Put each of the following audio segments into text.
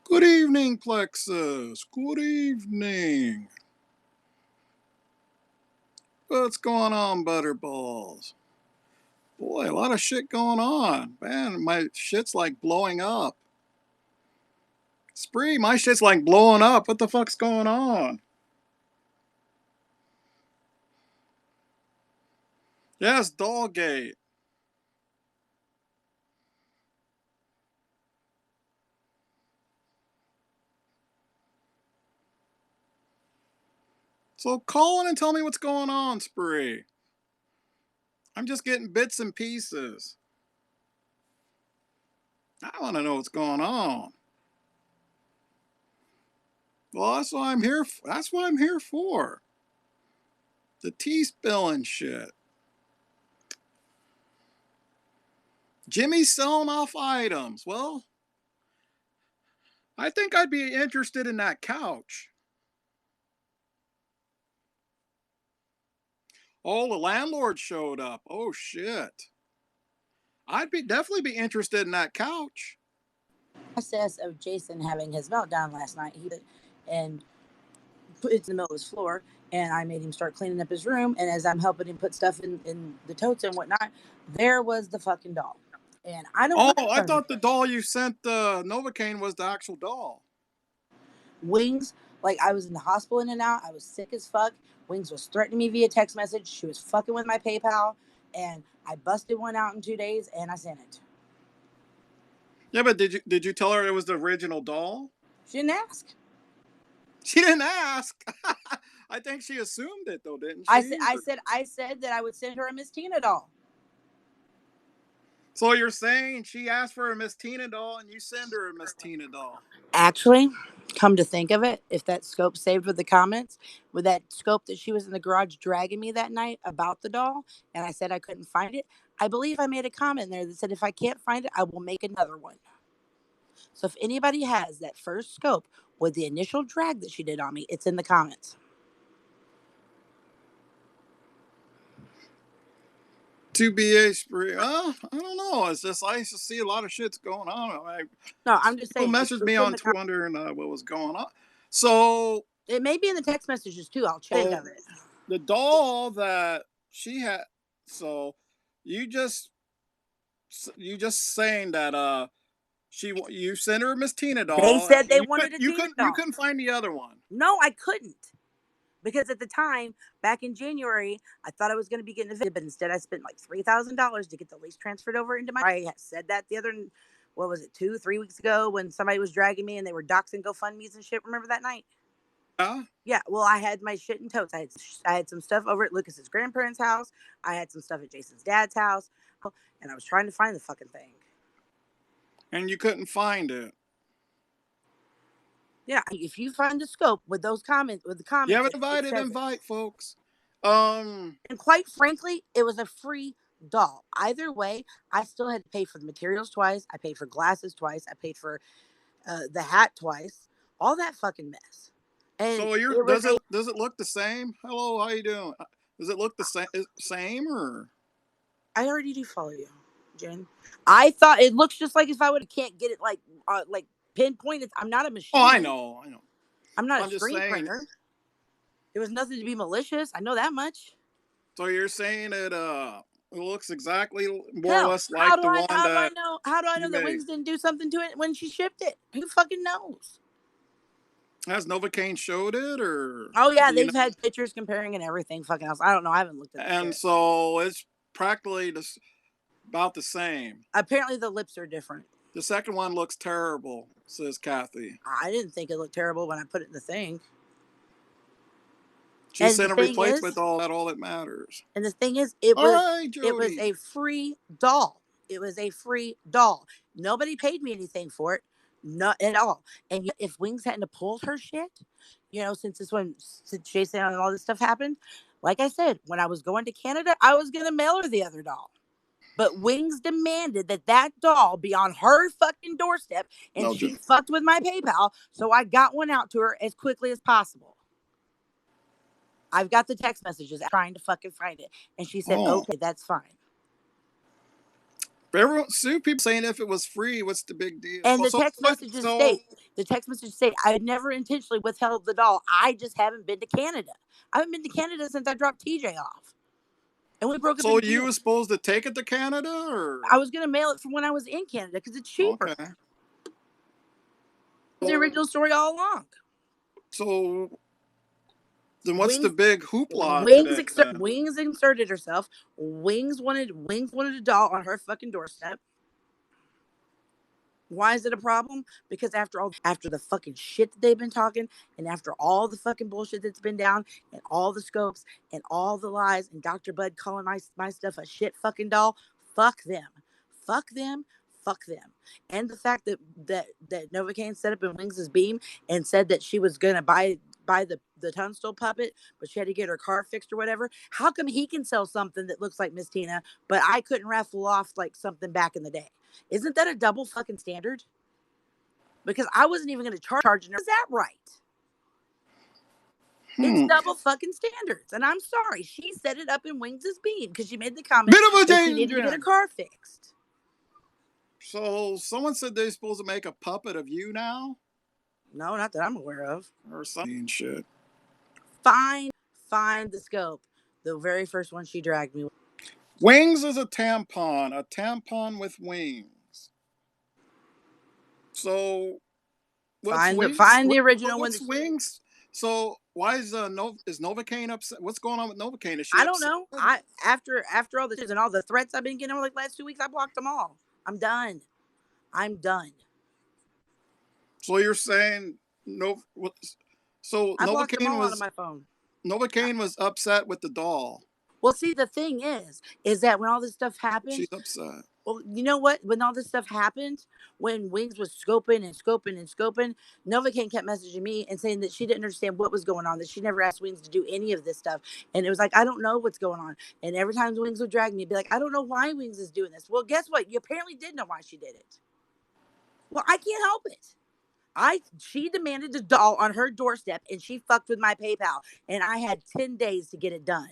Good evening, Plexus. Good evening. What's going on, Butterballs? Boy, a lot of shit going on. Man, my shit's like blowing up. Spree, my shit's like blowing up. What the fuck's going on? Yes, Dollgate. So call in and tell me what's going on, Spree. I'm just getting bits and pieces. I want to know what's going on. Well, that's what I'm here. That's what I'm here for. The tea spilling shit. Jimmy's selling off items. Well, I think I'd be interested in that couch. Oh, the landlord showed up. Oh shit. I'd be definitely be interested in that couch. Process of Jason having his meltdown last night, he and put it in the middle of his floor, and I made him start cleaning up his room. And as I'm helping him put stuff in the totes and whatnot, there was the fucking doll. And I don't Oh, like I thought the furniture. doll you sent Novocaine was the actual doll. Wings, like I was in the hospital in and out. I was sick as fuck. Wings was threatening me via text message. She was fucking with my PayPal, and I busted one out in 2 days, and I sent it. Yeah, but did you tell her it was the original doll? She didn't ask. She didn't ask. I think she assumed it though, didn't I said, she? I said, I said that I would send her a Miss Tina doll. So you're saying she asked for a Miss Tina doll and you send her a Miss Tina doll? Actually, come to think of it, if that scope saved with the comments, with that scope that she was in the garage dragging me that night about the doll, and I said I couldn't find it, I believe I made a comment there that said if I can't find it, I will make another one. So if anybody has that first scope with the initial drag that she did on me, it's in the comments. To be a spree. I don't know. It's just I used to see a lot of shit's going on. No, I'm just People saying messaged me it's in on the Twitter comments. wondering what was going on. So, It may be in the text messages too. I'll check of it. The doll that she had. So you just saying that you sent her a Miss Tina They doll and said they wanted a Tina you doll. couldn't find the other one. No, I couldn't. Because at the time, back in January, I thought I was going to be getting a vid, but instead I spent like $3,000 to get the lease transferred over into my. I said that the other, what was it, 2, 3 weeks ago when somebody was dragging me and they were doxing GoFundMe's and shit. Remember that night? Yeah. Yeah. Well, I had my shit in totes. I had some stuff over at Lucas's grandparents' house. I had some stuff at Jason's dad's house, and I was trying to find the fucking thing. And you couldn't find it. Yeah. If you find the scope with those comments, with the comments, You haven't it invited, says it. invite folks. And quite frankly, it was a free doll. Either way, I still had to pay for the materials twice. I paid for glasses twice. I paid for the hat twice. All that fucking mess. And So it was a. does it look the same? Hello, how you doing? Does it look the same or? I already do follow you, Jen. I thought it looks just like if I would can't get it like pinpointed. I'm not a Oh, I machinist. know, I know. I'm not a I'm just screen saying. printer. It was nothing to be malicious. I know that much. So you're saying it looks exactly more or Hell, less like the one how do I that know how do I you know that made. Wings didn't do something to it when she shipped it? Who fucking knows? Has Novocaine showed it, or Oh yeah, do you they've know? had pictures comparing and everything fucking else. I don't know. I haven't looked at the And shit. so it's practically about the same. Apparently the lips are different. The second one looks terrible, says Kathy. I didn't think it looked terrible when I put it in the thing. She And the sent a thing is, replacement, all that matters. it All was right, Jody. a free doll. It was a free doll. Nobody paid me anything for it. Not at all. And yet, if Wings hadn't pulled her shit, since Jason and all this stuff happened, like I said, when I was going to Canada, I was gonna mail her the other doll. But Wings demanded that doll be on her fucking doorstep, and No, she fucked with my PayPal, so I got one out to her as quickly as possible. I've got the text messages trying to fucking find it, and she said, oh, "Okay, that's fine." Everyone sue people saying if it was free, what's the big deal? And the So text what? messages So state, I never intentionally withheld the doll. I just haven't been to Canada. I haven't been to Canada since I dropped TJ off. And we broke up so in you June. were supposed to take it to Canada, or I was going to mail it from when I was in Canada because it's cheaper. okay? The original story all along. So then, what's the Wings, big hoopla today? Then Wings inserted herself. Wings wanted a doll on her fucking doorstep. Why is it a problem? Because after the fucking shit that they've been talking, and after all the fucking bullshit that's been down, and all the scopes, and all the lies, and Dr. Bud calling my stuff a shit fucking doll, fuck them. Fuck them. Fuck them. And the fact that Novocaine set up in Wings' beam and said that she was gonna buy the Tunstall puppet, but she had to get her car fixed or whatever. How come he can sell something that looks like Miss Tina, but I couldn't raffle off like something back in the day? Isn't that a double fucking standard? Because I wasn't even going to charge her. Is that right? It's double fucking standards. And I'm sorry. She set it up in Wings' beam because she made the comment bit of a that she needed to get her car fixed. So someone said they're supposed to make a puppet of you now, No, not that I'm aware of. or something shit. Find the scope. The very first one she dragged me. Wings is a tampon with wings. So what's wings? Find the original one. What's wings? So why is Novocaine upset? What's going on with Novocaine? Is she I don't upset? know. After all the shit and all the threats I've been getting over like last 2 weeks, I blocked them all. I'm done. So you're saying no? So I blocked them Novocaine all out of was my phone. Novocaine was upset with the doll. Well, see, the thing is that when all this stuff happened, She's upset. well, you know what? When all this stuff happened, when Wings was scoping, Novocaine kept messaging me and saying that she didn't understand what was going on, that she never asked Wings to do any of this stuff. And it was like, I don't know what's going on. And every time Wings would drag me, be like, I don't know why Wings is doing this. Well, guess what? You apparently did know why she did it. Well, I can't help it. She demanded the doll on her doorstep and she fucked with my PayPal. And I had 10 days to get it done.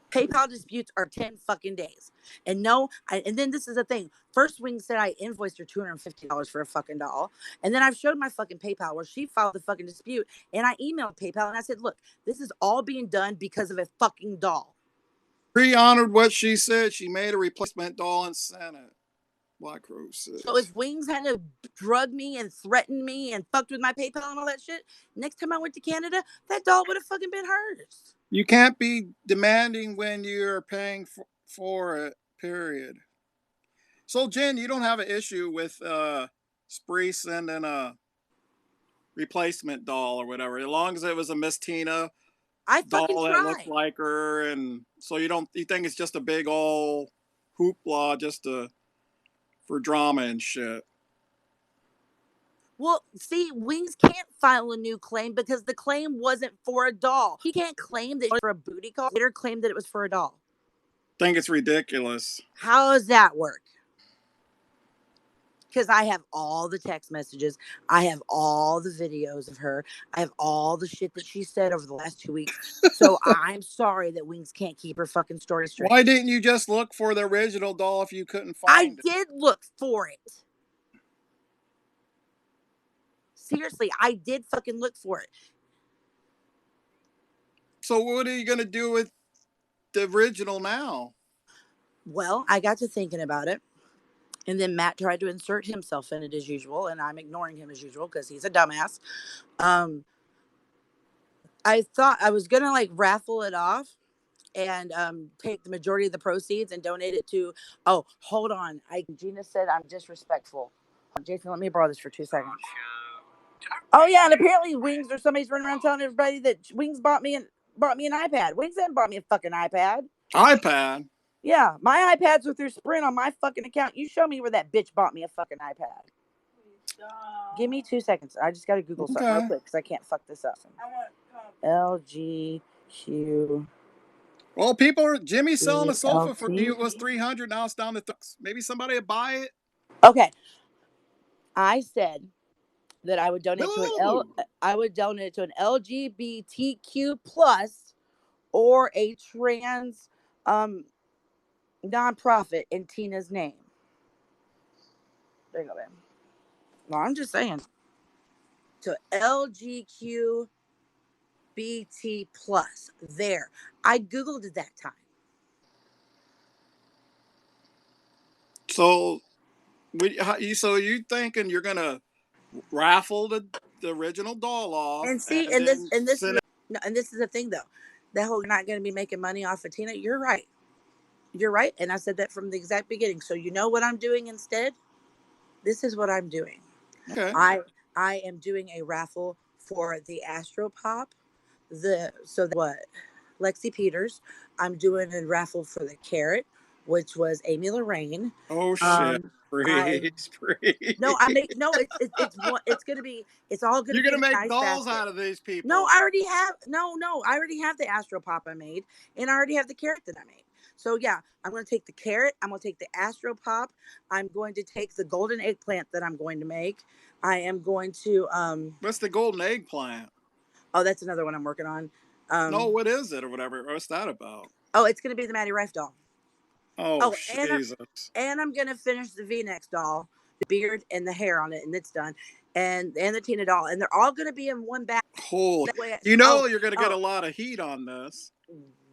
PayPal disputes are 10 fucking days. And and then this is the thing. First Wing said I invoiced her $250 for a fucking doll. And then I've showed my fucking PayPal where she filed the fucking dispute. And I emailed PayPal and I said, look, this is all being done because of a fucking doll. Pre-honored what she said. She made a replacement doll and sent it. Black Rose says. So if Wings had to drug me and threaten me and fucked with my PayPal and all that shit, next time I went to Canada, that doll would have fucking been hers. You can't be demanding when you're paying for it, period. So, Jen, you don't have an issue with Spree sending a replacement doll or whatever, as long as it was a Miss Tina doll that looked like her, and so you think it's just a big old hoopla just for drama and shit. Well, see, Wings can't file a new claim because the claim wasn't for a doll. He can't claim that it was for a booty call. Later claimed that it was for a doll. I think it's ridiculous. How does that work? Because I have all the text messages. I have all the videos of her. I have all the shit that she said over the last 2 weeks. So I'm sorry that Wings can't keep her fucking story straight. Why didn't you just look for the original doll if you couldn't find it? I did look for it. Seriously, I did fucking look for it. So what are you going to do with the original now? Well, I got to thinking about it. And then Matt tried to insert himself in it as usual. And I'm ignoring him as usual because he's a dumbass. I thought I was going to like raffle it off and take the majority of the proceeds and donate it to, oh, hold on. Gina said I'm disrespectful. Jason, let me borrow this for 2 seconds. Oh yeah, and apparently Wings or somebody's running around telling everybody that Wings bought me an iPad. Wings hasn't bought me a fucking iPad. iPad? Yeah, my iPads are through Sprint on my fucking account. You show me where that bitch bought me a fucking iPad. Give me 2 seconds. I just got to Google something real quick because I can't fuck this up. LGQ. Well, Jimmy's selling a sofa for you. It was $300. Now it's down to maybe somebody will buy it. Okay. I said that I would donate to an LGBTQ plus or a trans nonprofit in Tina's name. There you go, man. Well, I'm just saying. So LGQBT plus. There. I Googled it that time. So, so you thinking you're gonna raffle the original doll off And see, and then send it? no, and this is the thing though. That whole you're not going to be making money off of Tina. You're right. You're right. And I said that from the exact beginning. So you know what I'm doing instead? This is what I'm doing. Okay. I am doing a raffle for the Astro Pop. What? Lexi Peters. I'm doing a raffle for the Carrot, which was Amy Lorraine. Oh shit! I Freeze, freeze. no, I make no. It's gonna be. It's all gonna You're be in gonna a make nice dolls basket. out of these No, people. I already have. No, I already have the Astro Pop I made, and I already have the Carrot that I made. So yeah, I'm going to take the Carrot. I'm going to take the Astro Pop. I'm going to take the golden eggplant that I'm going to make. I am going to. What's the golden eggplant? Oh, that's another one I'm working on. No, what is it or whatever? What's that about? Oh, it's going to be the Maddie Rife doll. Oh Oh, Jesus! and I'm going to finish the V-Nex doll, the beard and the hair on it, and it's done. And the Tina doll, and they're all going to be in one bag. Holy! Way, You know you're gonna get a lot of heat on this.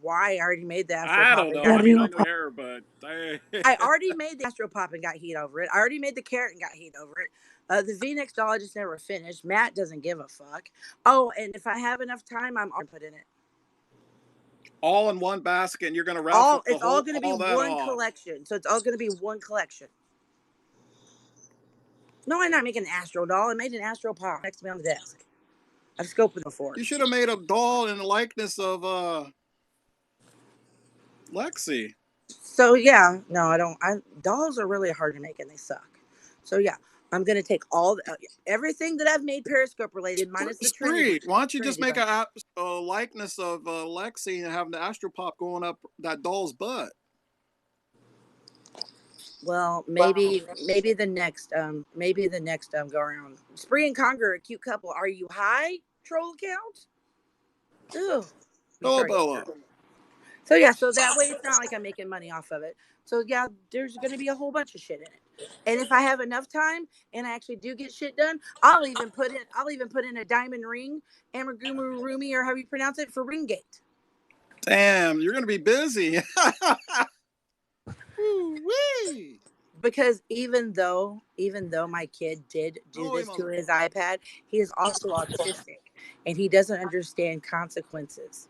Why? I already made the Astro I Pop. don't know. I mean, I don't care, but I already made the Astro Pop and got heat over it. I already made the Carrot and got heat over it. The V-Nex doll I just never finished. Matt doesn't give a fuck. Oh, and if I have enough time, I'm going to put in it. All in one basket, and you're gonna raffle It's all going to be one off. collection. So it's all going to be one collection. No, I'm not making an Astro doll. I made an Astro Pop next to me on the desk. I've scoped it before. You should have made a doll in the likeness of Lexi. So yeah, no, I don't. Dolls are really hard to make and they suck. So yeah, I'm gonna take everything that I've made Periscope related, minus the Trinity. Why don't you just make thing. a likeness of Lexi and have the Astropop going up that doll's butt? Well, maybe the next go around. Spree and Conger, a cute couple. Are you high? Troll account? Ew. So yeah, so that way it's not like I'm making money off of it. So yeah, there's going to be a whole bunch of shit in it. And if I have enough time and I actually do get shit done, I'll even put in a diamond ring, Amaguru Rumi, or how you pronounce it, for Ringgate. Damn, you're going to be busy. Woo-wee. Because even though my kid did do this to his iPad, he is also autistic and he doesn't understand consequences.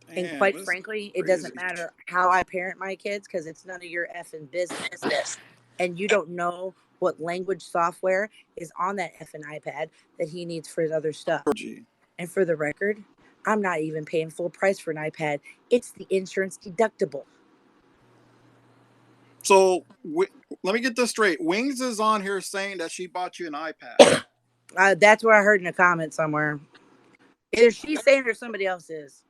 Damn, and quite frankly, it doesn't matter how I parent my kids because it's none of your effing business. And you don't know what language software is on that effing iPad that he needs for his other stuff. And for the record, I'm not even paying full price for an iPad. It's the insurance deductible. So let me get this straight. Wings is on here saying that she bought you an iPad. That's what I heard in a comment somewhere. Either she's saying it or somebody else is.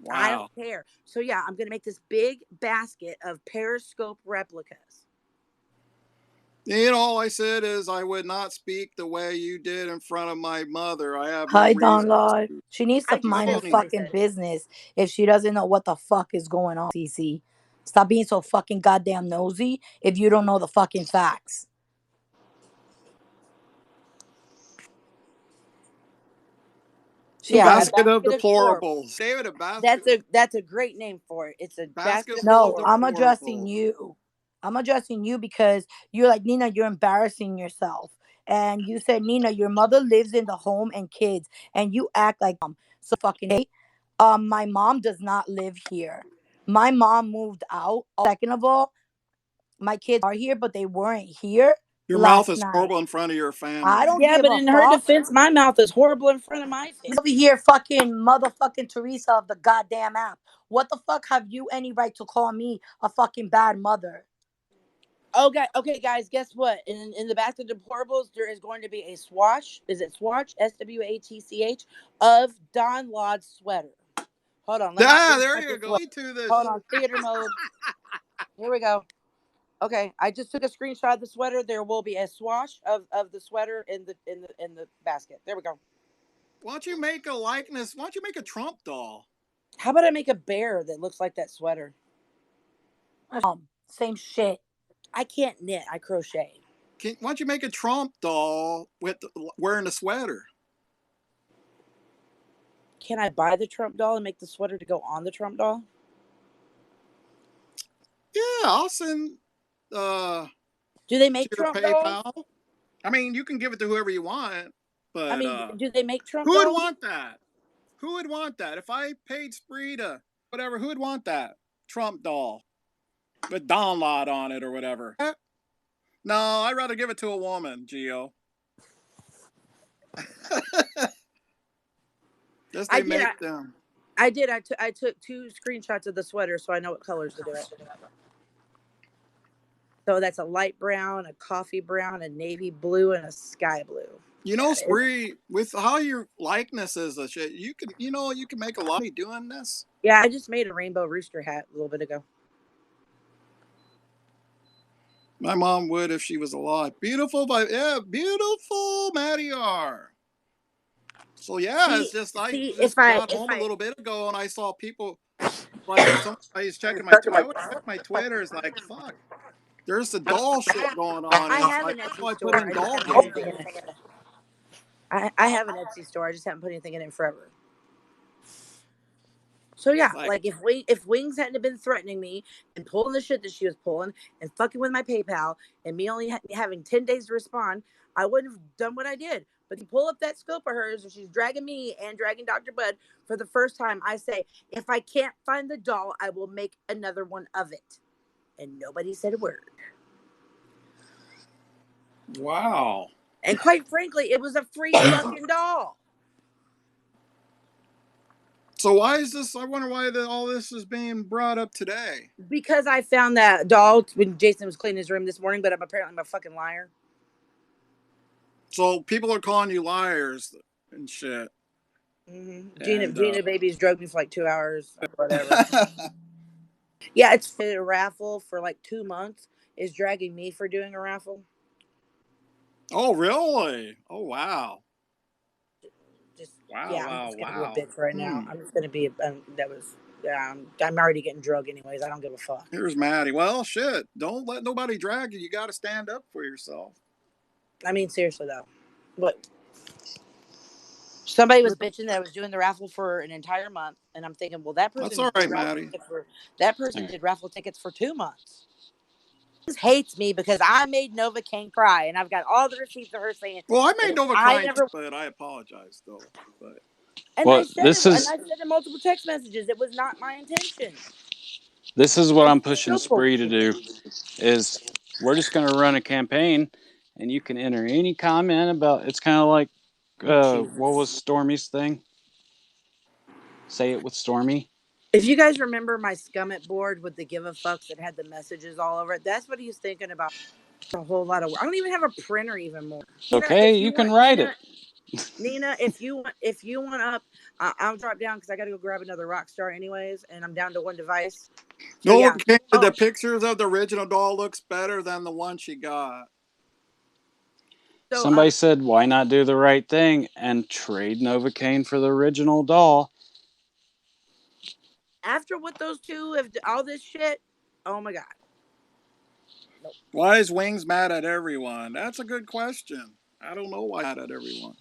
Wow. I don't care. So yeah, I'm gonna make this big basket of Periscope replicas. You know, all I said is I would not speak the way you did in front of my mother. I have Hi, Donlod. She needs to mind her fucking business if she doesn't know what the fuck is going on, CC. Stop being so fucking goddamn nosy if you don't know the fucking facts. Basket of deplorables. David, a basket. That's a great name for it. It's a basket. No, I'm addressing you. I'm addressing you because you're like, Nina, you're embarrassing yourself. And you said, Nina, your mother lives in the home and kids, and you act like so fucking hey. My mom does not live here. My mom moved out. Second of all, my kids are here, but they weren't here. Your mouth is horrible in front of your family. I don't give but in her defense, my mouth is horrible in front of my face. Over here, fucking motherfucking Teresa of the goddamn app. What the fuck have you any right to call me a fucking bad mother? Okay, guys, guess what? In the back of the deplorables, there is going to be a swatch. Is it swatch? SWATCH of Donlod's sweater. Hold on. There you go. Hold on. Theater mode. Here we go. Okay, I just took a screenshot of the sweater. There will be a swatch of the sweater in the basket. There we go. Why don't you make a likeness? Why don't you make a Trump doll? How about I make a bear that looks like that sweater? Same shit. I can't knit. I crochet. Why don't you make a Trump doll with wearing a sweater? Can I buy the Trump doll and make the sweater to go on the Trump doll? Yeah, I'll send Do they make to your Trump dolls? PayPal. I mean, you can give it to whoever you want, but I mean, do they make Trump who would dolls? want that? Who would want that? If I paid Spree to whatever, who would want that Trump doll with Donlod on it or whatever? No, I'd rather give it to a woman, Gio. Just they make them. I did. I took 2 screenshots of the sweater, so I know what colors to do it. So that's a light brown, a coffee brown, a navy blue, and a sky blue. You know, Spree, with how your likeness is and shit, you can make a lot of money doing this. Yeah, I just made a rainbow rooster hat a little bit ago. My mom would if she was alive. Beautiful, beautiful Maddie R. So yeah, it's just I just got home a little bit ago and I saw people like somebody's checking my Twitter. I would check my Twitter. It's like fuck. There's the doll shit going on. I have an Etsy store. I just haven't put anything in it. I have an Etsy store. I just haven't put anything in it forever. So yeah, like if Wings hadn't been threatening me and pulling the shit that she was pulling and fucking with my PayPal and me only having 10 days to respond, I wouldn't have done what I did. But to pull up that scope of hers, and she's dragging me and dragging Dr. Bud for the first time, I say, if I can't find the doll, I will make another one of it. And nobody said a word. Wow. And quite frankly, it was a free fucking doll. So why is this? I wonder why all this is being brought up today. Because I found that doll when Jason was cleaning his room this morning, but I'm a fucking liar. So people are calling you liars and shit. Mm-hmm. Gina Babies drug me for like 2 hours or whatever. Yeah, it's a raffle for like 2 months. Is dragging me for doing a raffle. Oh really? Oh wow. I'm just gonna be a bitch right now. I'm just gonna be. I'm already getting drugged anyways. I don't give a fuck. Here's Maddie. Well, shit. Don't let nobody drag you. You got to stand up for yourself. I mean, seriously though, but somebody was bitching that I was doing the raffle for an entire month, and I'm thinking, well, that person. That's all right, Maddie. That person did raffle tickets for 2 months. Hates me because I made Novocaine cry, and I've got all the receipts of her saying. Well, I made Novocaine, but I apologize though. But I said in multiple text messages, it was not my intention. This is what I'm pushing Spree to do. Is we're just going to run a campaign, and you can enter any comment about. It's kind of like what was Stormy's thing? Say it with Stormy. If you guys remember my Scummit board with the give a fucks that had the messages all over it, that's what he's thinking about. A whole lot of work. I don't even have a printer even more. Okay, you can write it. Nina, if you want up, I'll drop down because I got to go grab another Rockstar anyways, and I'm down to one device. So the pictures of the original doll looks better than the one she got. So, somebody said, why not do the right thing and trade Novocaine for the original doll? After what those two have, all this shit, oh my God. Nope. Why is Wings mad at everyone? That's a good question. I don't know why mad at everyone.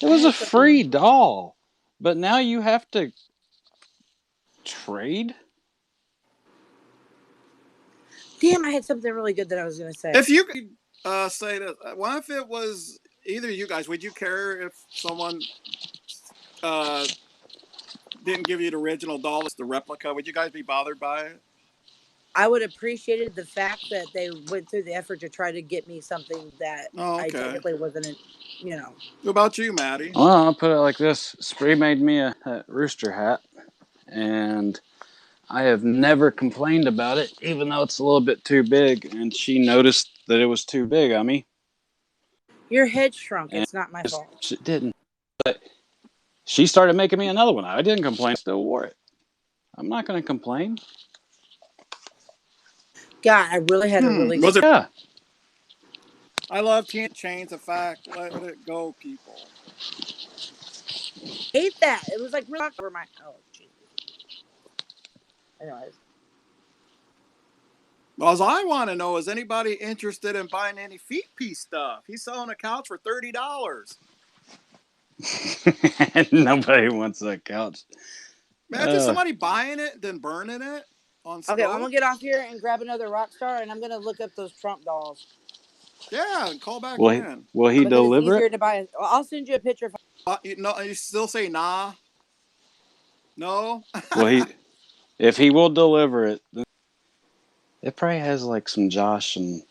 It was a free doll, but now you have to trade? Damn, I had something really good that I was going to say. If you could say that, what if it was either of you guys, would you care if someone didn't give you the original doll, it's the replica? Would you guys be bothered by it? I would appreciate the fact that they went through the effort to try to get me something that I technically wasn't, What about you, Maddie? Well, I'll put it like this. Spree made me a rooster hat, and I have never complained about it, even though it's a little bit too big, and she noticed that it was too big on me. Your head shrunk. It's not my fault. It didn't. But she started making me another one. I didn't complain. I still wore it. I'm not going to complain. God, I really had a really good... Yeah. I love chains of fact. Let it go, people. hate that. It was like really over my. Oh, Jesus. Anyways. Well, I want to know, is anybody interested in buying any feet piece stuff? He's selling a couch for $30. Nobody wants that couch. Imagine somebody buying it, then burning it on stove. Okay, well, I'm gonna get off here and grab another rock star, and I'm gonna look up those Trump dolls. Yeah, and call back in. Will he because deliver it's easier it? to buy. I'll send you a picture. You still say nah? No. Well, if he will deliver it, it probably has like some Josh and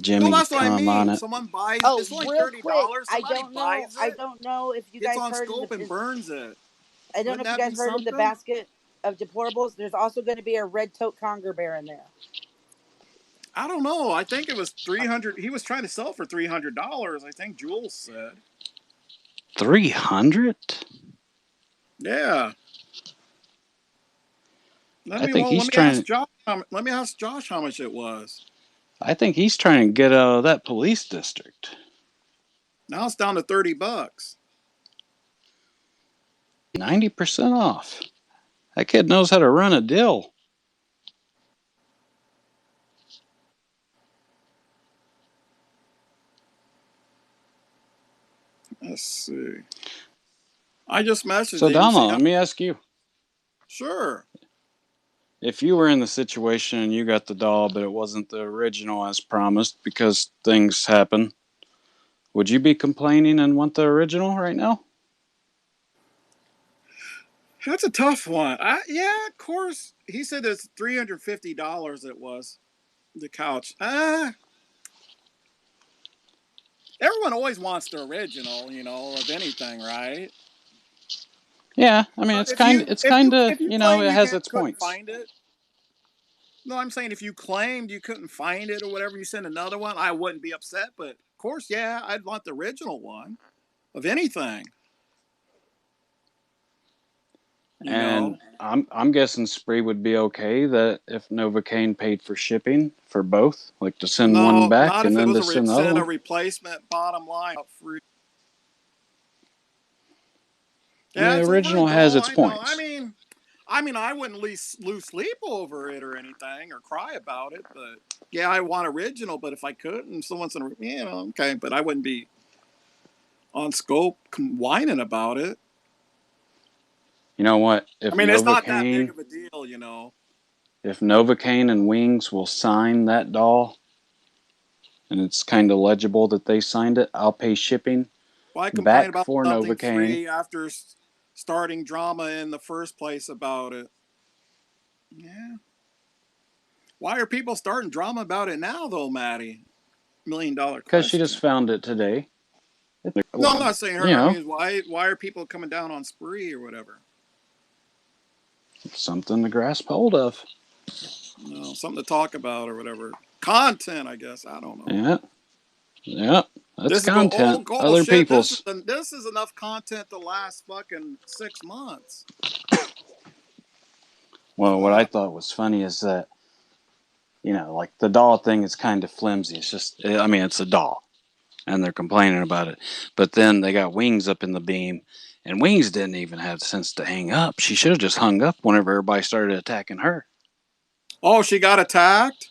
Jimmy that's what I come on mean. it. Someone buys. Oh, it's only real $30. quick, Somebody buys it. I don't know if you gets guys on heard scope and burns it. I don't Wouldn't know if you that guys be heard in the something? basket of deplorables. There's also going to be a red tote conger bear in there. I don't know. I think it was 300. He was trying to sell for $300. I think Jules said. 300? Yeah. Let me ask Josh how much it was. I think he's trying to get out of that police district. Now it's down to $30. 90% off. That kid knows how to run a deal. Let's see. I just messaged So, him. Donlod, let me ask you. Sure. If you were in the situation and you got the doll, but it wasn't the original as promised because things happen, would you be complaining and want the original right now? That's a tough one. Yeah, of course. He said it's $350. It was the couch. Everyone always wants the original, of anything, right? Yeah, I mean, it's kind of, if you claim it you has its couldn't points. find it. No, I'm saying if you claimed you couldn't find it or whatever, you send another one, I wouldn't be upset. But of course, yeah, I'd want the original one of anything. I'm guessing Spree would be okay that if Novocaine paid for shipping for both, like to send one back and then to send the other one. A replacement bottom line free. Yeah, the original has its points. I mean, I wouldn't lose sleep over it or anything or cry about it, but yeah, I want original. But if I couldn't, someone's okay, but I wouldn't be on scope whining about it. You know what? If it's not that big of a deal, If Novocaine and Wings will sign that doll, and it's kind of legible that they signed it, I'll pay shipping. Why complain about something free after starting drama in the first place about it? Yeah. Why are people starting drama about it now, though, Maddie? $1 million question. Because she just found it today. No, I'm not saying her. I mean, why are people coming down on Spree or whatever? It's something to grasp hold of. No, something to talk about or whatever. Content, I guess. I don't know. Yeah. That's content. Other people's. This is enough content to last fucking 6 months. Well, what I thought was funny is that, like the doll thing is kind of flimsy. It's just, it's a doll. And they're complaining about it. But then they got Wings up in the beam. And Wings didn't even have sense to hang up. She should have just hung up whenever everybody started attacking her. Oh, she got attacked?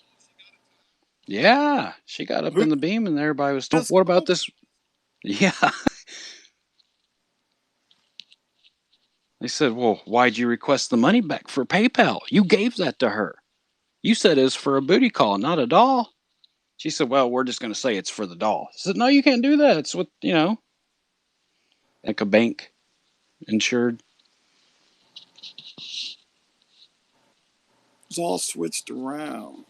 Yeah. She got up in the beam and everybody was told, what about this? Yeah. They said, well, why'd you request the money back for PayPal? You gave that to her. You said it was for a booty call, not a doll. She said, well, we're just going to say it's for the doll. I said, no, you can't do that. It's what, like a bank insured. It's all switched around.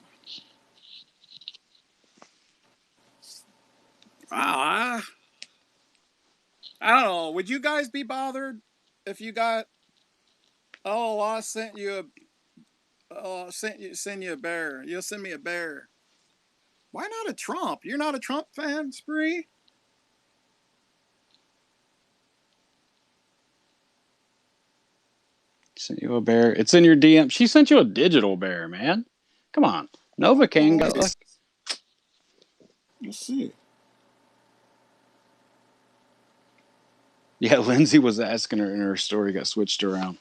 Wow. I don't know. Would you guys be bothered if you got, I sent you send you a bear. You'll send me a bear. Why not a Trump? You're not a Trump fan, Spree? Sent you a bear. It's in your DM. She sent you a digital bear, man. Come on. Novocaine got like. Let's see. Yeah, Lindsay was asking her, and her story got switched around.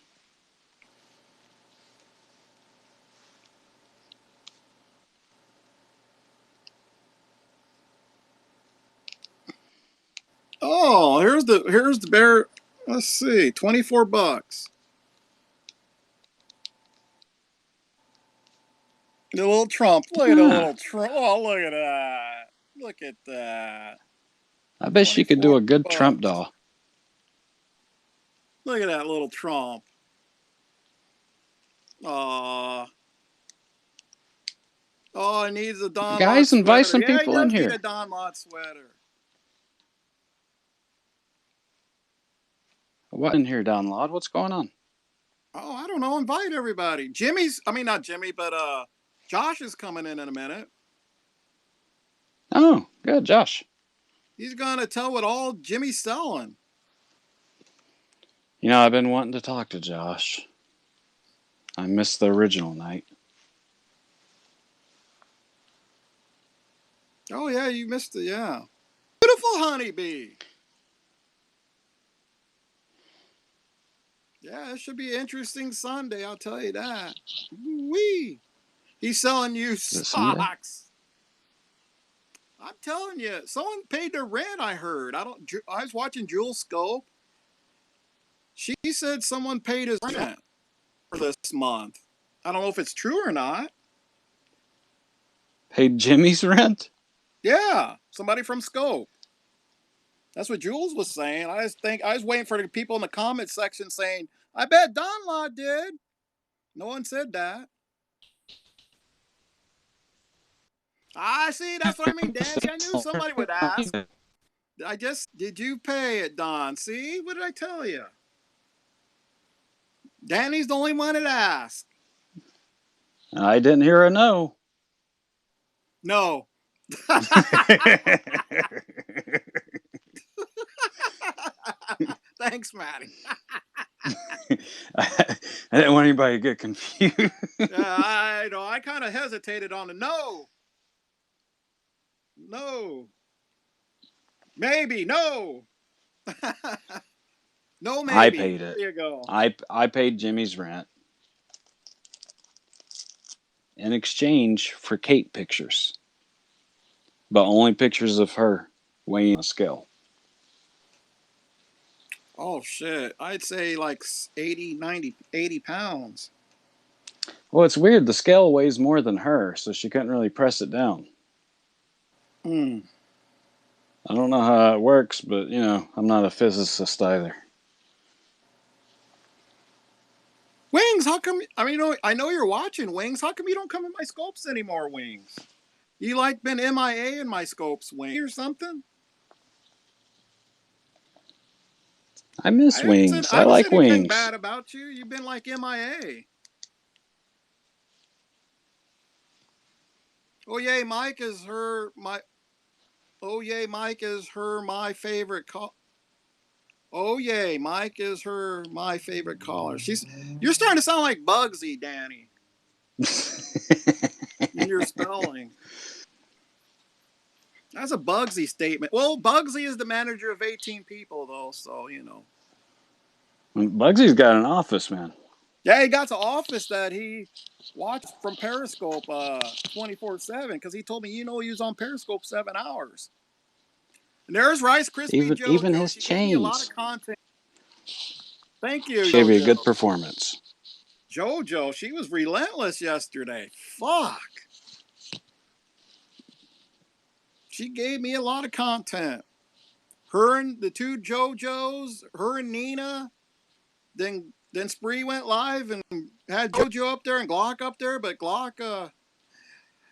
Oh, here's the bear. Let's see, $24. The little Trump. Look at the little Trump. Oh, look at that. Look at that. I bet she could do a good Trump $24. doll. Look at that little Trump. Aw. Oh, he needs a Donlod Guys, invite sweater. some Yeah, he people in does need here. a Donlod sweater. What in here, Donlod? What's going on? Oh, I don't know. Invite everybody. Not Jimmy, but Josh is coming in a minute. Oh, good, Josh. He's gonna tell what all Jimmy's selling. You know, I've been wanting to talk to Josh. I missed the original night. Oh yeah, you missed it. Yeah, beautiful honeybee. Yeah, it should be an interesting Sunday. I'll tell you that. Wee. He's selling you socks. I'm telling you, someone paid their rent. I heard. I was watching Jewel Scope. She said someone paid his rent for this month. I don't know if it's true or not. Paid Jimmy's rent? Yeah, somebody from Scope. That's what Jules was saying. I was waiting for the people in the comment section saying, "I bet Donlod did." No one said that. I see. That's what I mean, Danny. I knew somebody would ask. Did you pay it, Don? See, what did I tell you? Danny's the only one that asked. I didn't hear a no. No. Thanks, Maddie. I didn't want anybody to get confused. I know. I kind of hesitated on the no. No. Maybe. No. No, maybe. I paid it. There you go. I paid Jimmy's rent in exchange for Kate pictures, but only pictures of her weighing on a scale. Oh, shit. I'd say like 80, 90, 80 pounds. Well, it's weird. The scale weighs more than her, so she couldn't really press it down. Hmm. I don't know how it works, but, you know, I'm not a physicist either. Wings, how come? I mean, I know you're watching, Wings. How come you don't come in my scopes anymore, Wings? You like been MIA in my scopes, Wings, or something? I miss Wings. I I haven't like said anything Wings. bad about you. You've been like MIA. Oh yay, Mike is her my. Oh yay, Mike is her my favorite call. Oh yay, Mike is her my favorite caller. You're starting to sound like Bugsy, Danny, in your spelling. That's a Bugsy statement. Well, Bugsy is the manager of 18 people, though, so you know. Bugsy's got an office, man. Yeah, he got an office that he watched from Periscope 24/7 because he told me, he was on Periscope 7 hours. And there's Rice Krispie JoJo. Even his She gave me a lot chains. of content. Thank you, She gave you a good JoJo. performance. JoJo, she was relentless yesterday. Fuck. She gave me a lot of content. Her and the two JoJos, her and Nina. Then Spree went live and had JoJo up there and Glock up there, but Glock, as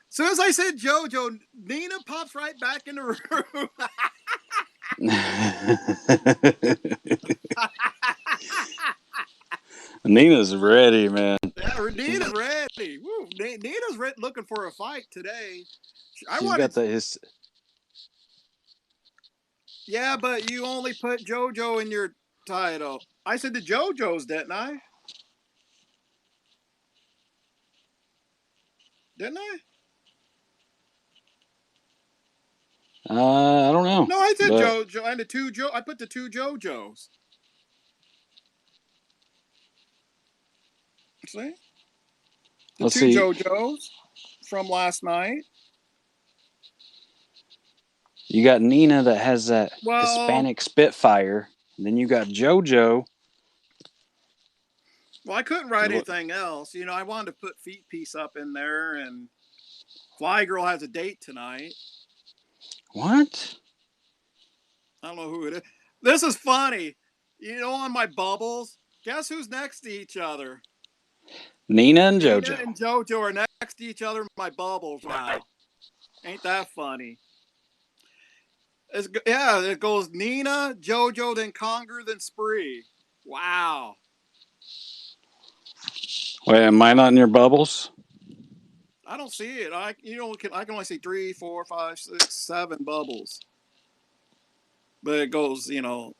soon as I said JoJo, Nina pops right back in the room. Nina's ready, man. Yeah, Nina's ready. Woo. Nina's looking for a fight today. Yeah, but you only put JoJo in your title. I said the JoJo's, didn't I? Didn't I? I don't know. No, I said JoJo. I had two Joe. I put the two JoJos. See? The two JoJos from last night. You got Nina that has that Hispanic Spitfire. And then you got JoJo. Well, I couldn't write anything else. You know, I wanted to put Feet Piece up in there, and Fly Girl has a date tonight. What? I don't know who it is. This is funny. You know, on my bubbles, guess who's next to each other? Nina and JoJo. Nina and JoJo are next to each other in my bubbles now. Ain't that funny? It goes Nina, JoJo, then Conger, then Spree. Wow. Wait, am I not in your bubbles? I don't see it. I can only see 3, 4, 5, 6, 7 bubbles. But it goes, you know,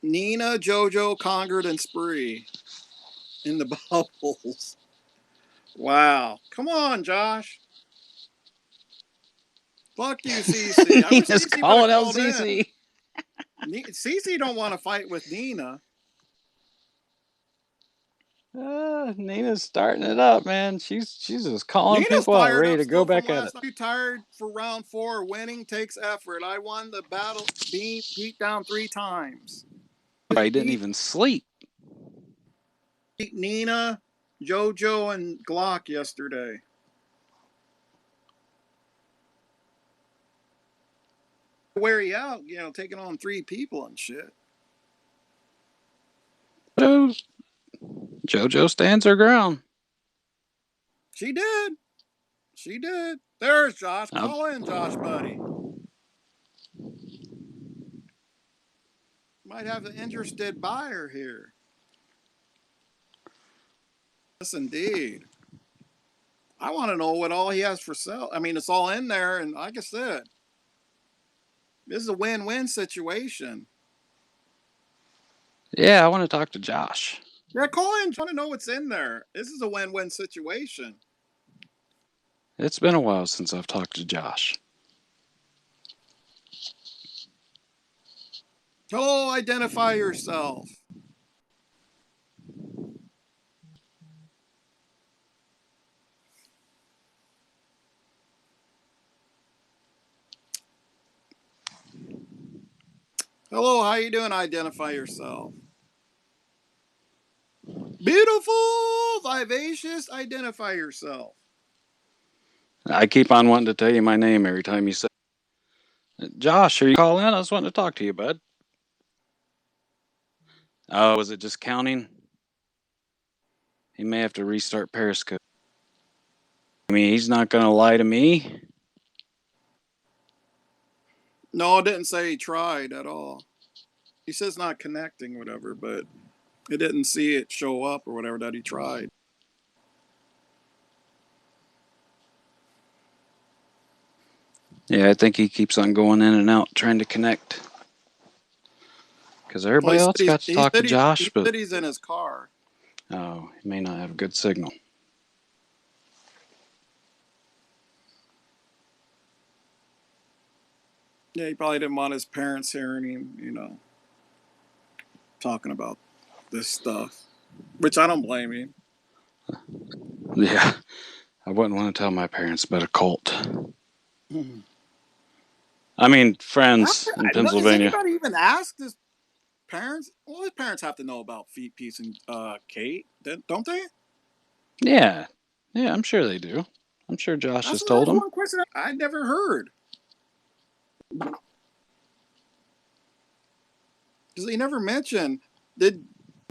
Nina, JoJo, Conger, then Spree in the bubbles. Wow. Come on, Josh. Fuck you, Cece. I wish Nina's Cece calling out Cece. Cece don't want to fight with Nina. Nina's starting it up, man. She's just calling people out, ready to go back at it. Too tired for round 4. Winning takes effort. I won the battle, beat down 3 times. I didn't even sleep. Beat Nina, JoJo, and Glock yesterday. Wear you out, you know, taking on 3 people and shit. JoJo stands her ground. She did. She did. There's Josh. Call in, Josh, buddy. Might have an interested buyer here. Yes, indeed. I want to know what all he has for sale. I mean, it's all in there, and like I said, this is a win-win situation. Yeah, I want to talk to Josh. Yeah, call in. I want to know what's in there. This is a win-win situation. It's been a while since I've talked to Josh. Hello, identify yourself. Hello, how you doing? Identify yourself. Beautiful, vivacious, identify yourself. I keep on wanting to tell you my name every time you say, Josh, are you calling in? I was wanting to talk to you, bud. Oh, was it just counting? He may have to restart Periscope. I mean, he's not going to lie to me. No, it didn't say he tried at all. He says not connecting, whatever, but it didn't see it show up or whatever that he tried. Yeah, I think he keeps on going in and out trying to connect. Because everybody else got to talk to Josh, but he said he's in his car. Oh, he may not have a good signal. Yeah, he probably didn't want his parents hearing him, you know, talking about this stuff, which I don't blame him. Yeah, I wouldn't want to tell my parents about a cult. Mm-hmm. I mean, friends in Pennsylvania. Does anybody even ask his parents? Well, his parents have to know about Feet Piece and Kate, don't they? Yeah, I'm sure they do. I'm sure Josh has told them. One question I never heard. Because he never mentioned, did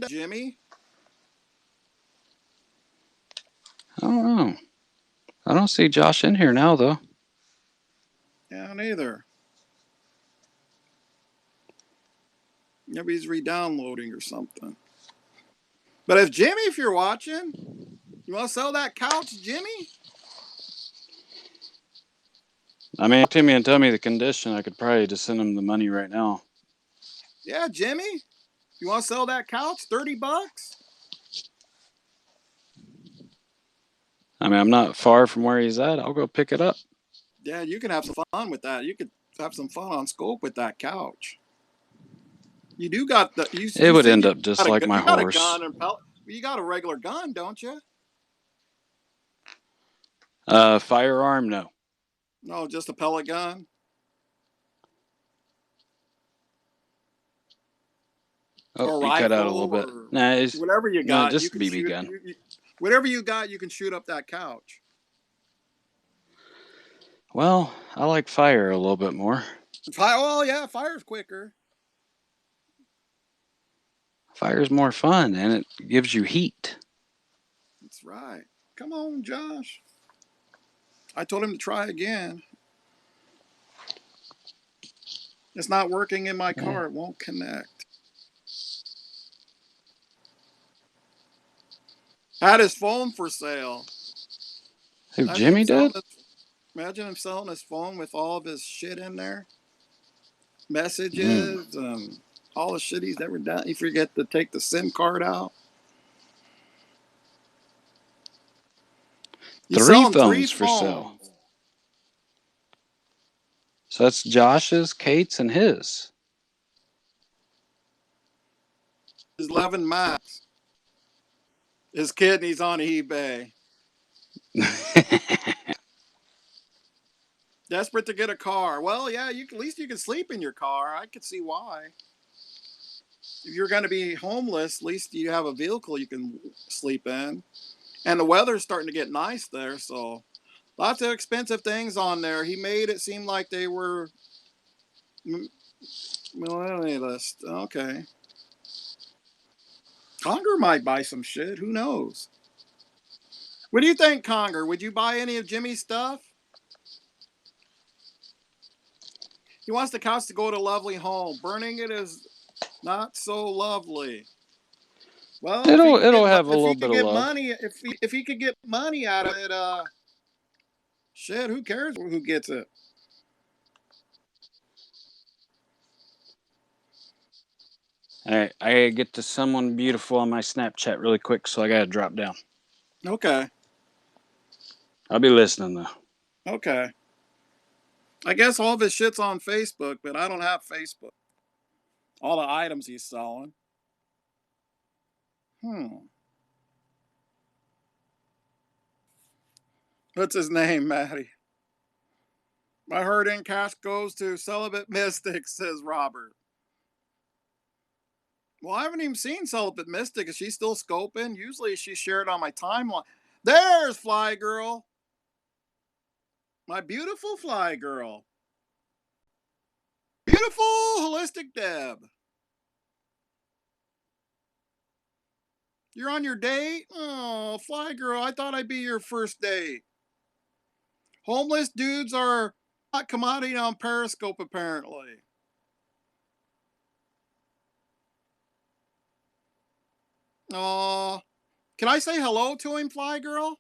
Jimmy? I don't know. I don't see Josh in here now, though. Yeah, neither. Maybe he's re-downloading or something. But if Jimmy, if you're watching, you want to sell that couch, Jimmy? I mean, Timmy and tell me the condition. I could probably just send him the money right now. Yeah, Jimmy, you want to sell that couch? $30? I mean, I'm not far from where he's at. I'll go pick it up. Yeah, you can have some fun with that. You could Have some fun on scope with that couch. You do got the. It would end up just like my horse. You got a gun and you got a regular gun, don't you? Firearm, no. No, just a pellet gun. Oh, you cut out a little bit. Nah, it's whatever you got. No, just you a BB gun. Whatever you got, you can shoot up that couch. Well, I like fire a little bit more. Well, yeah, fire's quicker. Fire's more fun, and it gives you heat. That's right. Come on, Josh. I told him to try again. It's not working in my car. It won't connect. Had his phone for sale. Who, Jimmy did? Imagine him selling his phone with all of his shit in there. Messages, all the shit he's ever done. You forget to take the SIM card out. Three phones for sale. So that's Josh's, Kate's, and his. His 11 Max. His kidney's on eBay. Desperate to get a car. Well, yeah, at least you can sleep in your car. I could see why. If you're going to be homeless, at least you have a vehicle you can sleep in. And the weather's starting to get nice there, so lots of expensive things on there. He made it seem like they were millennialist. Okay. Conger might buy some shit. Who knows? What do you think, Conger? Would you buy any of Jimmy's stuff? He wants the couch to go to a lovely home. Burning it is not so lovely. Well, it'll have a little bit of love. Money, if he could get money out of it, shit, who cares who gets it? All right, I gotta get to someone beautiful on my Snapchat really quick, so I gotta drop down. Okay. I'll be listening though. Okay. I guess all of his shit's on Facebook, but I don't have Facebook. All the items he's selling. What's his name, Maddie? My herd in cash goes to Celibate Mystic, says Robert. Well, I haven't even seen Celibate Mystic. Is she still scoping? Usually she shared on my timeline. There's Fly Girl. My beautiful Fly Girl. Beautiful Holistic Deb. You're on your date? Oh, Fly Girl, I thought I'd be your first date. Homeless dudes are not commodity on Periscope, apparently. Oh, can I say hello to him, Fly Girl?